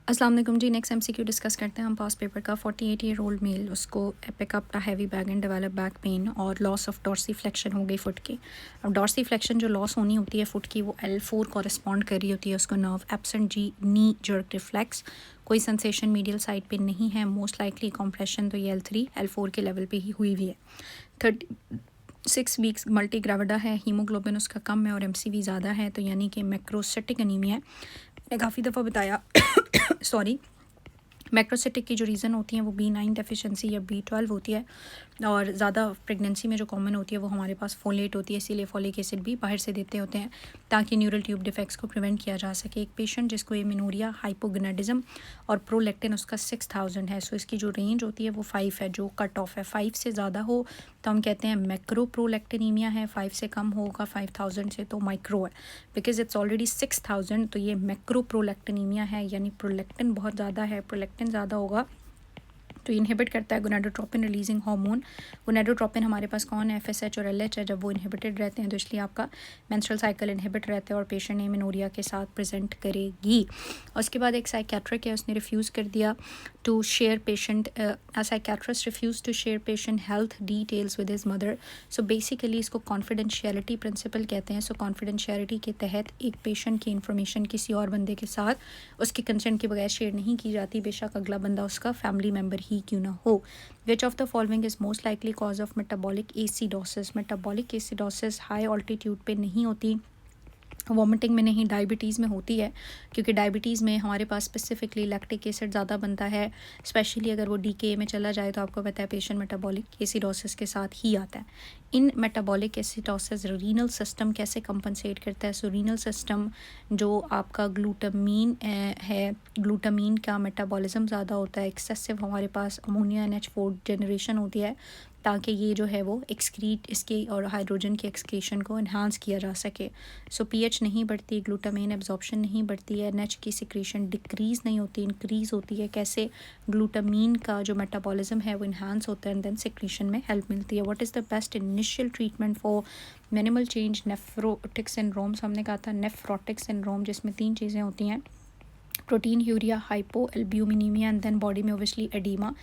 अस्सलाम वालेकुम जी। Next MCQ discuss करते हैं हम पास पेपर का। 48 ईयर ओल्ड मेल, उसको pick up a heavy bag and develop back pain और लॉस ऑफ डॉर्सी फ्लेक्शन हो गई फुट की। अब डॉर्सी फ्लेक्शन जो लॉस होनी होती है फुट की, वो L4 कॉरेस्पॉन्ड कर रही होती है उसको नर्व। एब्सेंट जी नी जर्क रिफ्लेक्स, कोई सेंसेशन मीडियल साइड पे नहीं है। मोस्ट लाइकली कॉम्प्रेशन तो ये L3 L4 के लेवल पे ही हुई हुई है। 36 वीक्स मल्टी ग्रेविडा है, हीमोग्लोबिन उसका कम है और MCV ज़्यादा है, तो यानी कि मैक्रोसिटिक अनीमिया है। मैंने काफ़ी दफ़ा बताया सॉरी, मैक्रोसिटिक की जो रीज़न होती हैं वो B9 डेफिशिएंसी या B12 होती है, और ज़्यादा प्रेगनेंसी में जो कॉमन होती है वो हमारे पास फोलेट होती है, इसीलिए फॉलिक एसिड भी बाहर से देते होते हैं ताकि न्यूरल ट्यूब डिफेक्ट्स को प्रिवेंट किया जा सके। एक पेशेंट जिसको एमिनोरिया, हाइपोगोनाडिज्म और प्रोलैक्टिन उसका 6000 है, सो इसकी जो रेंज होती है वो 5 है, जो कट ऑफ है। 5 से ज़्यादा हो तो हम कहते हैं मैक्रो प्रोलैक्टिनीमिया है, 5 से कम होगा 5000 से तो माइक्रो है। बिकॉज इट्स ऑलरेडी 6000 तो ये मैक्रो प्रोलैक्टिनीमिया है, यानी प्रोलैक्टिन बहुत ज़्यादा है। प्रोलैक्टिन ज़्यादा होगा तो इनहिबिट करता है गोनाडोट्रोपिन रिलीजिंग हार्मोन। गोनाडोट्रोपिन हमारे पास कौन है, FSH और LH है। जब वो इनहिबिटेड रहते हैं तो इसलिए आपका मेंस्ट्रुअल साइकिल इनहिबिट रहता है और पेशेंट एमेनोरिया के साथ प्रेजेंट करेगी। और उसके बाद एक साइकेट्रिक है, उसने रिफ्यूज़ कर दिया to share patient, psychiatrist refuse to share patient health details with his mother. So basically इसको कॉन्फिडेंशियलिटी प्रिंसिपल कहते हैं। सो कॉन्फिडेंशियलिटी के तहत एक पेशेंट की इन्फॉर्मेशन किसी और बंदे के साथ उसके कंसेंट के बगैर शेयर नहीं की जाती, बेशक अगला बंदा उसका फैमिली मेम्बर ही क्यों ना हो। Which of the following is most likely cause of metabolic acidosis. Metabolic acidosis high altitude पे नहीं होती, वॉमिटिंग में नहीं, डायबिटीज़ में होती है, क्योंकि डायबिटीज़ में हमारे पास स्पेसिफिकली लैक्टिक एसिड ज़्यादा बनता है। स्पेशली अगर वो DKA में चला जाए तो आपको पता है पेशेंट मेटाबॉलिक एसिडोसिस के साथ ही आता है। इन मेटाबॉलिक एसिडोसिस रीनल सिस्टम कैसे कंपनसेट करता है। सो रीनल सिस्टम जो आपका ग्लूटामीन है, ग्लूटामीन का मेटाबॉलिज्म ज़्यादा होता है, एक्सेसिव हमारे पास अमोनिया NH4 जनरेशन होती है ताकि ये जो है वो एक्सक्रीट इसकी और हाइड्रोजन के एक्सक्रीशन को इन्हांस किया जा सके। सो pH नहीं बढ़ती, ग्लूटामेन एब्जॉर्प्शन नहीं बढ़ती है, NH की सिक्रीशन डिक्रीज़ नहीं होती, इंक्रीज़ होती है। कैसे, ग्लूटामीन का जो मेटाबॉलिज्म है वो इन्हांस होता है एंड देन सिक्रीशन में हेल्प मिलती है। What is the best initial treatment for minimal change nephrotic syndrome. हमने कहा था नेफ्रोटिक सिंड्रोम, जिसमें 3 चीज़ें होती हैं, proteinuria, hypoalbuminemia and then body में ओबियसली एडीमा।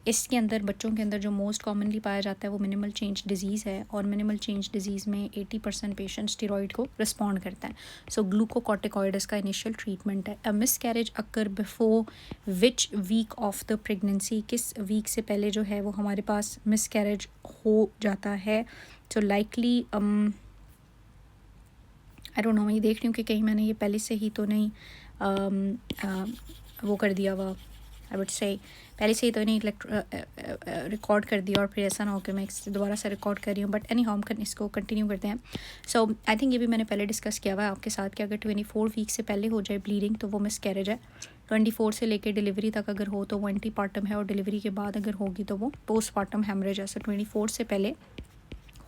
इसके अंदर बच्चों के अंदर जो मोस्ट कॉमनली पाया जाता है वो मिनिमल चेंज डिजीज़ है, और मिनिमल चेंज डिजीज़ में 80% पेशेंट स्टेरॉइड को रिस्पॉन्ड करता है। सो ग्लूकोकॉर्टिकॉइड इसका इनिशियल ट्रीटमेंट है। A miscarriage occur before which week of the pregnancy, किस वीक से पहले जो है वो हमारे पास मिसकैरेज हो जाता है। सो लाइकली आई डोंट नो, मैं ये देख रही हूँ कि कहीं मैंने ये पहले से ही तो नहीं वो कर दिया हुआ, आई वुड से पहले से ही तो नहीं रिकॉर्ड कर दिया और फिर ऐसा ना हो कि मैं दोबारा से रिकॉर्ड कर रही हूँ। बट एनी हम इसको कंटिन्यू करते हैं। सो आई थिंक ये भी मैंने पहले डिस्कस किया हुआ है आपके साथ कि अगर 24 वीक से पहले हो जाए ब्लीडिंग तो वो मिसकैरेज है। 24 से लेकर डिलीवरी तक अगर हो तो वो एंटीपार्टम है, और डिलीवरी के बाद अगर होगी तो वो पोस्टपार्टम हेमरेज है। सो 24 से पहले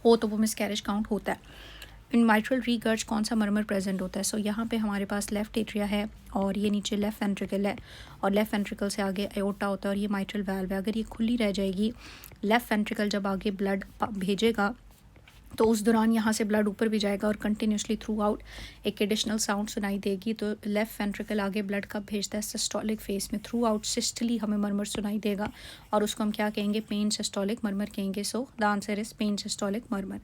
हो तो वो मिसकैरेज काउंट होता है। इन माइट्रल रीगर्ज कौन सा मर्मर प्रेजेंट होता है। सो यहाँ पे हमारे पास लेफ़्ट एट्रिया है और ये नीचे लेफ़्ट वेंट्रिकल है, और लेफ़्ट वेंट्रिकल से आगे एओर्टा होता है और ये माइट्रल वाल्व है। अगर ये खुली रह जाएगी, लेफ़्ट वेंट्रिकल जब आगे ब्लड भेजेगा तो उस दौरान यहाँ से ब्लड ऊपर भी जाएगा और कंटिन्यूसली थ्रू आउट एक एडिशनल साउंड सुनाई देगी। तो लेफ़्ट वेंट्रिकल आगे ब्लड कब भेजता है, सिस्टोलिक फेस में। थ्रू आउट सिस्टली हमें मरमर सुनाई देगा और उसको हम क्या कहेंगे, पेन सिस्टोलिक मरमर कहेंगे। So the answer is pain systolic murmur.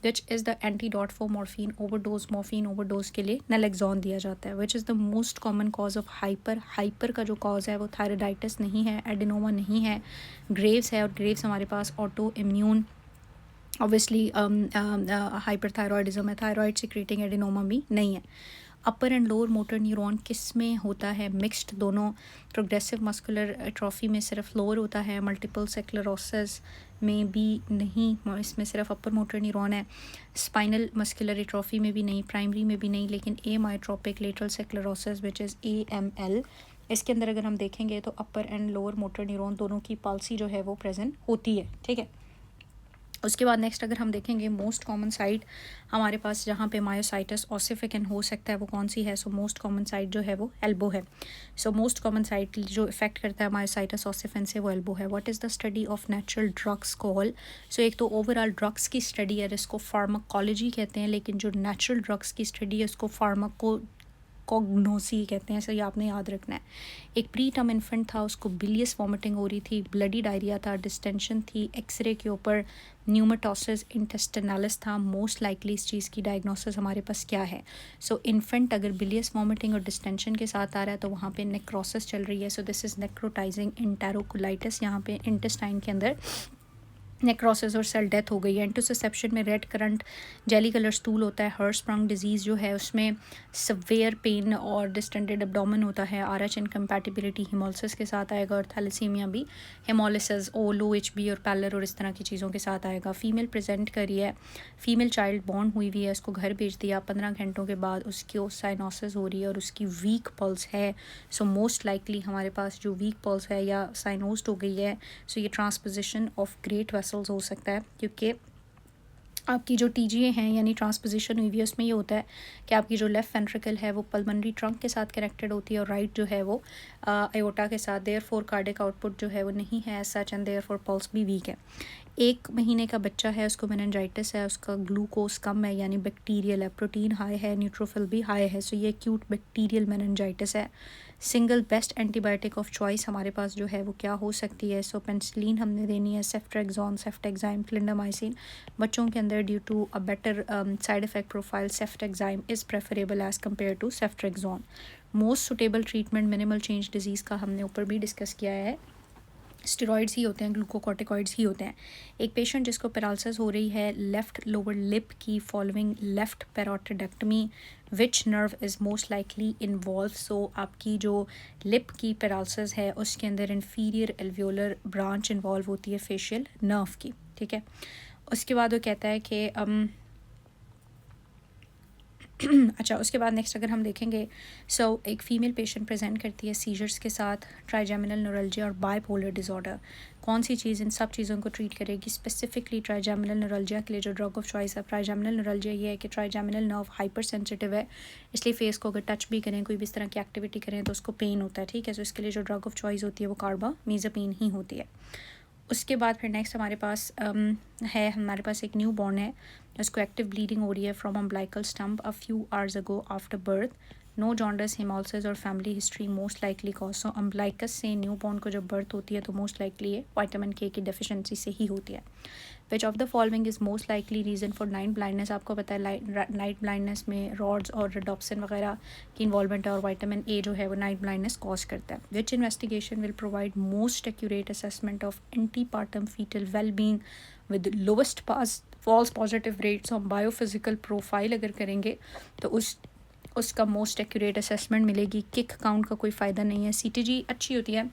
Which is the antidote for morphine overdose. Morphine overdose के लिए नलेक्सोन दिया जाता है। Which is the most common cause of hyper. Hyper का जो कॉज है वो थायराइडाइटिस नहीं है, एडिनोमा नहीं है, ग्रेव्स है, और ग्रेव्स हमारे पास ऑटो इम्यून ऑब्वियसली हाइपरथायरॉयडिज्म है, थायराइड सिक्रेटिंग एडिनोमा भी नहीं है। अपर एंड लोअर मोटर न्यूरॉन किस में होता है, मिक्स्ड दोनों। प्रोग्रेसिव मस्कुलर एट्रोफी में सिर्फ लोअर होता है, मल्टीपल स्क्लेरोसिस में भी नहीं, इसमें सिर्फ अपर मोटर न्यूरॉन है। स्पाइनल मस्कुलर एट्रोफी में भी नहीं, प्राइमरी में भी नहीं, लेकिन amyotrophic lateral sclerosis which is AML, इसके अंदर अगर हम देखेंगे तो upper and lower motor neuron दोनों की पॉलिसी जो है वो प्रेजेंट होती है। ठीक है, उसके बाद नेक्स्ट अगर हम देखेंगे मोस्ट कॉमन साइट हमारे पास जहाँ पे मायोसाइटस ऑसिफिकन हो सकता है वो कौन सी है। सो मोस्ट कॉमन साइट जो है वो एल्बो है। सो मोस्ट कॉमन साइट जो इफेक्ट करता है मायोसाइटस ऑसिफिकन से वो एल्बो है। What is the study of natural drugs call. सो एक तो ओवरऑल ड्रग्स की स्टडी है जिसको फार्माकोलॉजी कहते हैं, लेकिन जो नेचुरल ड्रग्स की स्टडी है उसको कॉग्नोसी कहते हैं, सो ये आपने याद रखना है। एक प्री टर्म इन्फेंट था, उसको बिलियस वॉमिटिंग हो रही थी, ब्लडी डायरिया था, डिस्टेंशन थी, एक्सरे के ऊपर न्यूमाटोसिस इंटेस्टिनलिस था। मोस्ट लाइकली इस चीज़ की डायग्नोसिस हमारे पास क्या है? सो इन्फेंट अगर बिलियस वॉमिटिंग और डिस्टेंशन के साथ आ रहा है तो वहाँ पे नेक्रोसिस चल रही है। सो दिस इज़ नेक्रोटाइजिंग इंटेरोकोलाइटिस, यहाँ पे इंटेस्टाइन के अंदर नेक्रोसिस और सेल डेथ हो गई है। इंटरसेप्शन में red currant jelly colour stool होता है। हर्शस्प्रंग डिजीज़ जो है उसमें सवेयर पेन और डिस्टेंडेड एब्डोमेन होता है। आरएच इनकम्पैटिबिलिटी हिमोलिसिस के साथ आएगा, और थैलेसीमिया भी हिमोलिसिस ओ लो एचबी और पैलर और इस तरह की चीज़ों के साथ आएगा। फीमेल प्रेजेंट करी है, फीमेल चाइल्ड बॉर्न हुई हुई है, उसको घर भेज दिया, 15 घंटों के बाद उसकी साइनोसिस हो रही है और उसकी वीक पल्स है। सो मोस्ट लाइकली हमारे पास जो वीक पल्स है या साइनोस्ड हो गई है, सो ये ट्रांसपोजिशन ऑफ ग्रेट वेसल्स हो सकता है, क्योंकि आपकी जो टीजीए हैं यानी ट्रांसपोजिशन हुई है उसमें ये होता है कि आपकी जो लेफ़्ट वेंट्रिकल है वो पल्मनरी ट्रंक के साथ कनेक्टेड होती है और राइट जो है वो आयोटा के साथ। देयरफॉर कार्डिक आउटपुट जो है वो नहीं है सच, एंड देयरफॉर पल्स भी वीक है। 1 महीने का बच्चा है, उसको मेनिंजाइटिस है, उसका ग्लूकोज कम है यानी बैक्टीरियल है, प्रोटीन हाई है, न्यूट्रोफिल भी हाई है, सो ये एक्यूट बैक्टीरियल मेनिंजाइटिस है। Single best antibiotic of choice हमारे पास जो है वो क्या हो सकती है? सो पेनिसिलिन हमने देनी है, सेफ्ट्रेक्सोन, सेफ्टेक्साइम, क्लिंडामाइसिन। बच्चों के अंदर due to a better side effect profile cefotaxime is preferable as compared to ceftriaxone. Most suitable treatment minimal change disease का हमने ऊपर भी डिस्कस किया है, स्टेरॉइड्स ही होते हैं, ग्लूकोकॉर्टिकॉइड्स ही होते हैं। एक पेशेंट जिसको पैरालिसिस हो रही है लेफ़्ट लोअर लिप की following left parotidectomy, which nerve is most likely involve? So आपकी जो लिप की पैरालिसिस है उसके अंदर इन्फीरियर एल्वियोलर ब्रांच इन्वॉल्व होती है फेशियल नर्व की, ठीक है। उसके बाद वो कहता है कि अच्छा, उसके बाद नेक्स्ट अगर हम देखेंगे, सो एक फ़ीमेल पेशेंट प्रेजेंट करती है सीजर्स के साथ, ट्राइजेमिनल न्यूरल्जिया और बाइपोलर डिसऑर्डर। कौन सी चीज़ इन सब चीज़ों को ट्रीट करेगी? स्पेसिफिकली ट्राइजेमिनल न्यूरल्जिया के लिए जो ड्रग ऑफ चॉइस है, ट्राइजेमिनल न्यूरल्जिया ये है कि ट्राइजेमिनल नर्व हाइपर सेंसिटिव है, इसलिए फेस को अगर टच भी करें, कोई भी इस तरह की एक्टिविटी करें तो उसको पेन होता है, ठीक है। सो इसके लिए जो ड्रग ऑफ चॉइस होती है वो कार्बामीज़ापीन ही होती है। उसके बाद फिर नेक्स्ट हमारे पास हमारे पास एक न्यू बॉर्न है, उसको एक्टिव ब्लीडिंग हो रही है from umbilical stump a few hours ago after birth, no jaundice, haemolysis और family history most likely cause. So umbilicus से न्यू बॉर्न को जब बर्थ होती है तो मोस्ट लाइकली ये विटामिन के की डेफिशिएंसी से ही होती है। Which of the following is most likely reason for night blindness? आपको पता है नाइट ब्लाइंडनेस में रॉड्स और रिडॉप्सिन वगैरह की इन्वॉल्वमेंट है और विटामिन ए जो है वो नाइट ब्लाइंडनेस कॉज करता है। Which investigation will provide most accurate assessment of antepartum foetal well being with lowest false positive rates on biophysical profile? अगर करेंगे तो उसका मोस्ट एक्यूरेट असेसमेंट मिलेगी। किक काउंट का कोई फ़ायदा नहीं है, सीटीजी अच्छी होती है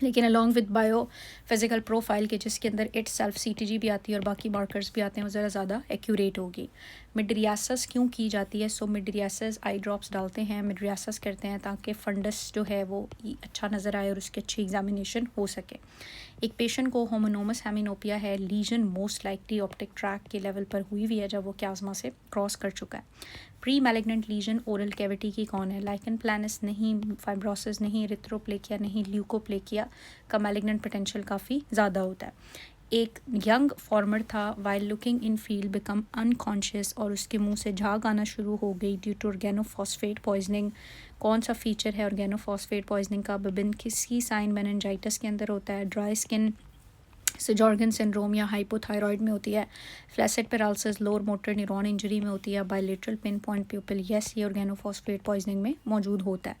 लेकिन along with bio physical profile के जिसके अंदर इट सेल्फ सीटीजी भी आती है और बाकी मार्कर्स भी आते हैं, वो ज़्यादा एक्यूरेट होगी। मिड्रियासिस क्यों की जाती है? सो मिड्रियासिस आई ड्रॉप्स डालते हैं, मिड्रियासिस करते हैं ताकि फंडस जो है वो अच्छा नज़र आए और उसकी अच्छी एग्जामिनेशन हो सके। एक पेशेंट को होमोनोमस हेमिनोपिया है, lesion most likely optic tract के लेवल पर हुई हुई है जब वो क्याज़मा से क्रॉस कर चुका है। Premalignant lesion oral cavity की कौन है? लाइकन प्लानस नहीं, फाइब्रोसिस नहीं, रिथ्रोप्लेकिया नहीं, ल्यूकोप्लेकिया का मैलिग्नेंट पोटेंशियल काफ़ी ज़्यादा होता है। एक यंग फॉर्मर था, while looking in field become unconscious और उसके मुंह से झाग आना शुरू हो गई ड्यू टू ऑर्गेनोफॉस्फेट पॉइजनिंग। कौन सा फीचर है ऑर्गेनोफॉस्फेट पॉइजनिंग का? विभिन्न किसी साइन मेनिंजाइटिस के अंदर होता है, ड्राई स्किन सिजॉर्गन सिंड्रोम या हाइपोथायरॉइड में होती है, flaccid paralysis lower motor neuron injury में होती है, बायलेटरल पिन पॉइंट प्यूपिल, यस ये ऑर्गेनोफॉस्फेट पॉइजनिंग में मौजूद होता है।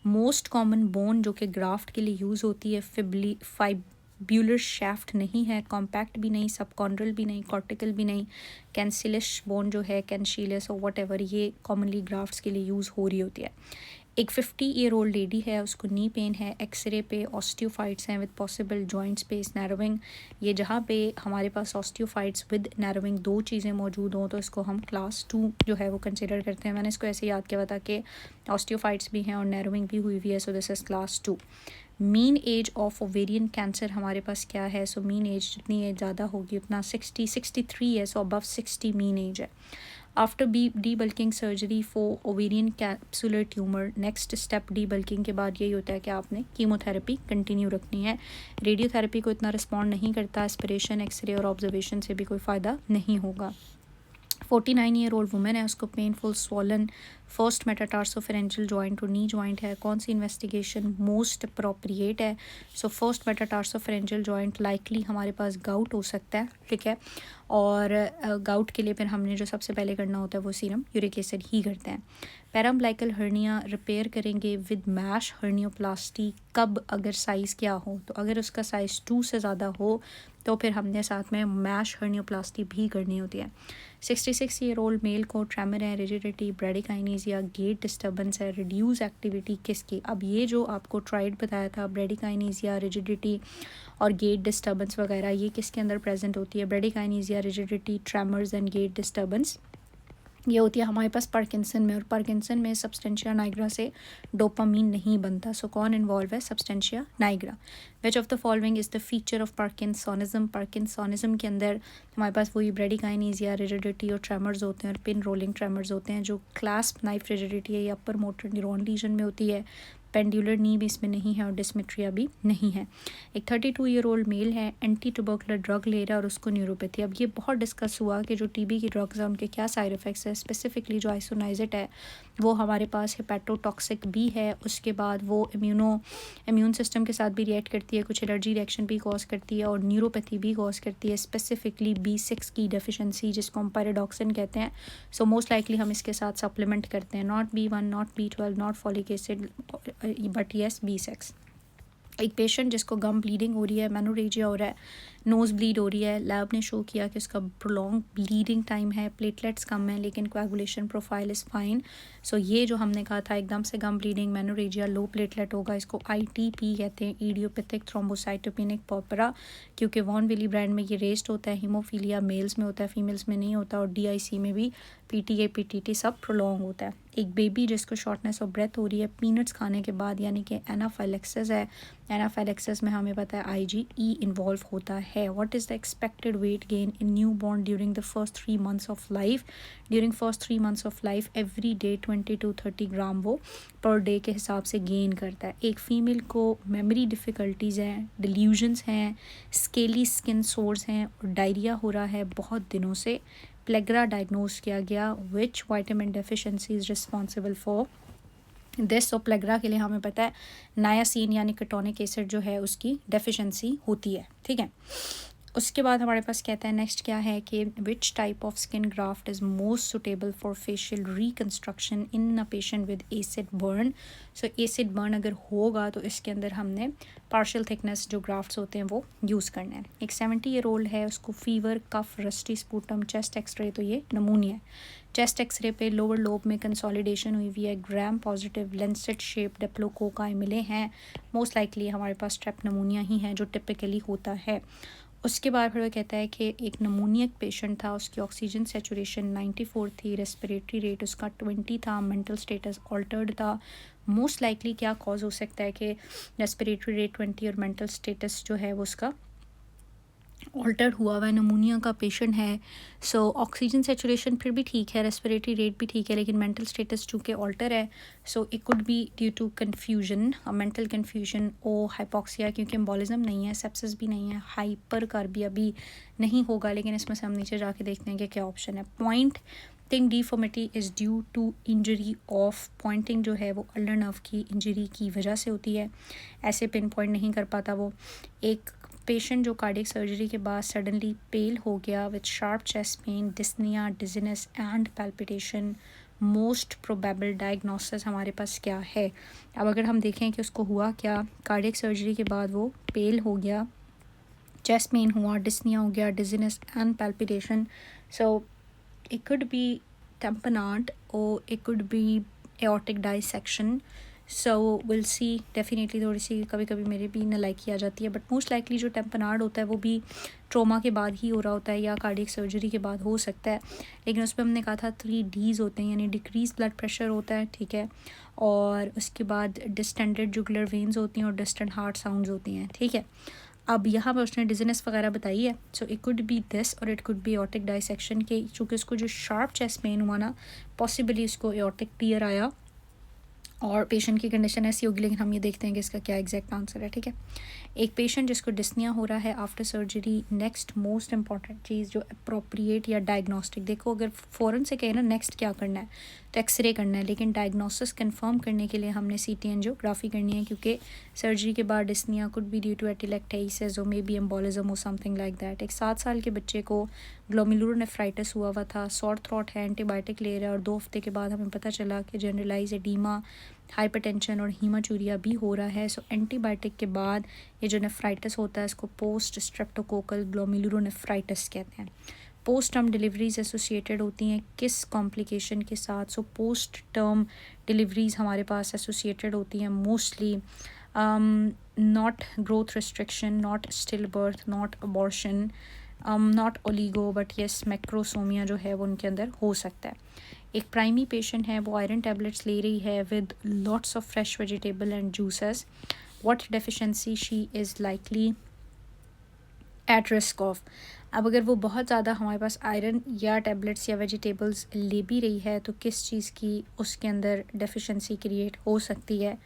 मोस्ट कॉमन बोन जो कि ग्राफ्ट के लिए यूज़ होती है फाइब्यूलर शैफ्ट नहीं है, कॉम्पैक्ट भी नहीं, सबकॉन्ड्रल भी नहीं, कॉर्टिकल भी नहीं, कैंसिलिश बोन जो है, कैंशिलस और वट एवर, ये कॉमनली ग्राफ्ट्स के लिए यूज़ हो रही होती है। एक 50 ईयर ओल्ड लेडी है, उसको नी पेन है, एक्सरे पे ऑस्टियोफाइट्स हैं विद पॉसिबल जॉइंट स्पेस नैरोविंग। ये जहाँ पे हमारे पास ऑस्टियोफाइट्स विद नैरोविंग दो चीज़ें मौजूद हों तो इसको हम क्लास 2 जो है वो कंसिडर करते हैं। मैंने इसको ऐसे याद किया था कि ऑस्टियोफाइट्स भी हैं और नैरोविंग भी हुई हुई है, so this is class 2। Mean age of ovarian cancer हमारे पास क्या है? सो मीन एज जितनी एज ज़्यादा होगी उतना 63 है, सो अबव 60 मीन एज है। After debulking surgery for ovarian capsular tumour, next step debulking के बाद यही होता है कि आपने कीमोथेरेपी कंटिन्यू रखनी है। रेडियोथेरेपी को इतना रिस्पॉन्ड नहीं करता, एस्पिरेशन एक्सरे और ऑब्जर्वेशन से भी कोई फ़ायदा नहीं होगा। 49-year-old वुमेन है, उसको पेनफुल स्वॉलन फर्स्ट मेटाटार्सोफेरेंजियल जॉइंट और नी जॉइंट है। कौन सी इन्वेस्टिगेशन मोस्ट अप्रोप्रिएट है? सो फर्स्ट मेटाटार्सोफेरेंजियल जॉइंट लाइकली हमारे पास गाउट हो सकता है, ठीक है। और गाउट के लिए फिर हमने जो सबसे पहले करना होता है वो सीरम यूरिक एसिड ही करते हैं। पैराम्बलाइकल हर्निया रिपेयर करेंगे विद मैश हर्नियोप्लास्टी कब? अगर साइज़ क्या हो, तो अगर उसका साइज़ 2 से ज़्यादा हो तो फिर हमने साथ में मैश हर्नियोप्लास्टी भी करनी होती है। 66-year-old मेल को ट्रेमर है, रिजिडिटी, ब्रेडिकाइनेसिया, गेट डिस्टर्बेंस है, रिड्यूस एक्टिविटी किसकी? अब ये जो आपको ट्राइड बताया था, ब्रेडिकाइनेसिया, रिजिडिटी और गेट डिस्टर्बेंस वगैरह, ये किसके अंदर प्रेजेंट होती है? Bradykinesia, rigidity, tremors and gait disturbance ये होती है हमारे पास पार्किंसन में। और पार्किंसन में सब्सटेंशिया नाइग्रा से डोपामीन नहीं बनता। सो कौन इन्वॉल्व है? Substantia Niagara. Which of the following is the feature of parkinsonism? Parkinsonism के अंदर हमारे पास वही ब्रेडिकाइनेसिया, रिजिडिटी और ट्रेमर्स होते हैं और पिन रोलिंग ट्रेमर्स होते हैं। जो क्लास्प नाइफ रिजिडिटी है ये अपर मोटर न्यूरॉन रीजन में होती है। पेंडुलर नी भी इसमें नहीं है और डिस्मेट्रिया भी नहीं है। एक 32-year-old मेल है, एंटी ट्यूबरकुलर ड्रग ले रहा है और उसको न्यूरोपैथी। अब ये बहुत डिस्कस हुआ कि जो टीबी की ड्रग्स हैं उनके क्या साइड इफ़ेक्ट्स है। स्पेसिफिकली जो आइसोनाइजेट है वो हमारे पास हेपेटोटॉक्सिक भी है, उसके बाद वो इम्यून सिस्टम के साथ भी रिएक्ट करती है, कुछ एलर्जी रिएक्शन भी कॉज करती है और न्यूरोपैथी भी कॉज करती है। स्पेसिफिकली B6 की डेफिशिएंसी जिसको हम पायरोडॉक्सिन कहते हैं। सो मोस्ट लाइकली हम इसके साथ सप्लीमेंट करते हैं, not B1, not B12, not folic acid but yes B6। एक पेशेंट जिसको गम ब्लीडिंग हो रही है, मेनोरेजिया हो रहा है, नोज़ ब्लीड हो रही है, लैब ने शो किया कि उसका प्रोलॉन्ग ब्लीडिंग टाइम है, प्लेटलेट्स कम है लेकिन कोएगुलेशन प्रोफाइल इज़ फाइन। सो ये जो हमने कहा था एकदम से गम ब्लीडिंग, मेनोरेजिया, लो प्लेटलेट होगा, इसको ITP कहते हैं, इडियोपैथिक थ्रोम्बोसाइटोपेनिक पर्परा, क्योंकि वॉन विली ब्रांड में ये रेस्ट होता है। हीमोफीलिया मेल्स में होता है, फीमेल्स में नहीं होता। और DIC में भी PTA PTT सब प्रोलॉन्ग होता है। एक बेबी जिसको शॉर्टनेस ऑफ ब्रेथ हो रही है पीनट्स खाने के बाद, यानी कि एनाफाइलेक्सिस है। एनाफाइलेक्सिस में हमें पता है IgE इन्वॉल्व होता है। What is the expected weight gain in new born during the first 3 months of life? During first 3 months of life every day 20 to 30 ग्राम वो पर डे के हिसाब से गेन करता है। एक फ़ीमेल को मेमोरी डिफ़िकल्टीज़ हैं, डिल्यूजन्स हैं, स्केली स्किन सोर्स हैं और डायरिया हो रहा है बहुत दिनों से। प्लेग्रा डायग्नोज किया गया। विच vitamin deficiency is responsible for this? और प्लेग्रा के लिए हमें पता है नायासिन यानी केटोनिक एसिड जो है उसकी डेफिशिएंसी होती है, ठीक है। उसके बाद हमारे पास कहता है नेक्स्ट क्या है कि which type of skin graft is most suitable for facial reconstruction in a patient with acid burn? So acid burn अगर होगा तो इसके अंदर हमने पार्शियल थिकनेस जो ग्राफ्ट्स होते हैं वो यूज़ करना है। एक 70-year-old है, उसको फीवर, कफ, रस्टी स्पूटम, चेस्ट एक्सरे, तो ये नमूनिया है। चेस्ट एक्सरे पे लोअर लोब में कंसोलिडेशन हुई हुई है, gram positive Lancet shape diplococci मिले हैं। मोस्ट लाइकली हमारे पास स्ट्रेप नमूनिया ही है जो टिपिकली होता है। उसके बाद फिर वो कहता है कि एक नमूनियक पेशेंट था, उसकी ऑक्सीजन सेचुरेशन 94 थी, रेस्पिरेटरी रेट उसका 20 था, मेंटल स्टेटस ऑल्टर्ड था। मोस्ट लाइकली क्या कॉज हो सकता है कि रेस्पिरेटरी रेट 20 और मेंटल स्टेटस जो है वो उसका ऑल्टर्ड हुआ हुआ है, नमूनिया का पेशेंट है। सो ऑक्सीजन सेचुरेशन फिर भी ठीक है, रेस्पिरेटरी रेट भी ठीक है, लेकिन मेंटल स्टेटस चूँकि ऑल्टर है। So it could be due to confusion, mental confusion or hypoxia, क्योंकि एम्बोलिज्म नहीं है, सेप्सिस भी नहीं है, हाइपर कार्बिया भी नहीं होगा। लेकिन इसमें से हम नीचे जाके देखते हैं कि क्या ऑप्शन है। Pointing deformity is due to injury of, pointing जो है वो अल्नर नर्व की इंजरी की वजह से होती है, ऐसे पिन पॉइंट नहीं कर पाता वो। एक पेशेंट जो कार्डियक सर्जरी के बाद सडनली पेल हो गया with sharp chest pain, dyspnoea, dizziness and palpitation, most probable diagnosis हमारे पास क्या है? अब अगर हम देखें कि उसको हुआ क्या, कार्डियक सर्जरी के बाद वो पेल हो गया, चेस्ट पेन हुआ, डिस्निया हो गया, dizziness and palpitation. So it could be tamponade or it could be aortic dissection. So will see, definitely थोड़ी सी कभी कभी मेरे भी नलायकी आ जाती है, बट मोस्ट लाइकली जो टेम्पनार्ड होता है वो भी ट्रोमा के बाद ही हो रहा होता है या कार्डियक सर्जरी के बाद हो सकता है। लेकिन उस पर हमने कहा था 3 Ds होते हैं, यानी डिक्रीज ब्लड प्रेशर होता है, ठीक है, और उसके बाद डिस्टेंडेड जुगुलर वेन्स होती हैं और डिस्टेंट हार्ट साउंड्स होती हैं, ठीक है। अब यहाँ पर उसने डिजीनेस वगैरह बताई है। So it could be this or it could be aortic dissection के, चूँकि उसको जो शार्प चेस्ट पेन हुआ ना, पॉसिबली उसको एओर्टिक टीयर आया और पेशेंट की कंडीशन ऐसी होगी, लेकिन हम ये देखते हैं कि इसका क्या एग्जैक्ट आंसर है, ठीक है। एक पेशेंट जिसको डिस्निया हो रहा है after surgery, next most important चीज़ जो अप्रोप्रिएट या डायग्नोस्टिक, देखो अगर फ़ौरन से कहे ना नेक्स्ट क्या करना है तो एक्सरे करना है, लेकिन डायग्नोसिस कंफर्म करने के लिए हमने सीटी एंजियोग्राफी करनी है, क्योंकि सर्जरी के बाद dyspnoea could be due to atelectasis or may be embolism or something like that. एक 7 साल के बच्चे को ग्लोमेरुलोनेफ्राइटिस हुआ था, सॉर थ्रोट है, एंटीबायोटिक ले रहा है, और 2 हफ्ते के बाद हमें पता चला कि जनरलाइज एडीमा, हाइपरटेंशन और हीमाचूरिया भी हो रहा है। सो एंटीबायोटिक के बाद ये जो नेफ्राइटिस होता है इसको पोस्ट स्ट्रेप्टोकोकल ग्लोमेरुलोनेफ्राइटिस कहते हैं। पोस्ट टर्म डिलीवरीज एसोसिएटेड होती हैं किस कॉम्प्लिकेशन के साथ? सो पोस्ट टर्म डिलीवरीज हमारे पास एसोसिएटेड होती हैं mostly not growth restriction, not still birth, not abortion, not oligo, but yes macrosomia जो है वो उनके अंदर हो सकता है। एक प्राइमी पेशेंट है, वो आयरन टैबलेट्स ले रही है with lots of fresh vegetable and juices, what deficiency she is likely at risk of. अब अगर वो बहुत ज़्यादा हमारे पास आयरन या टैबलेट्स या वेजिटेबल्स ले भी रही है तो किस चीज़ की उसके अंदर डेफिशिएंसी क्रिएट हो सकती है?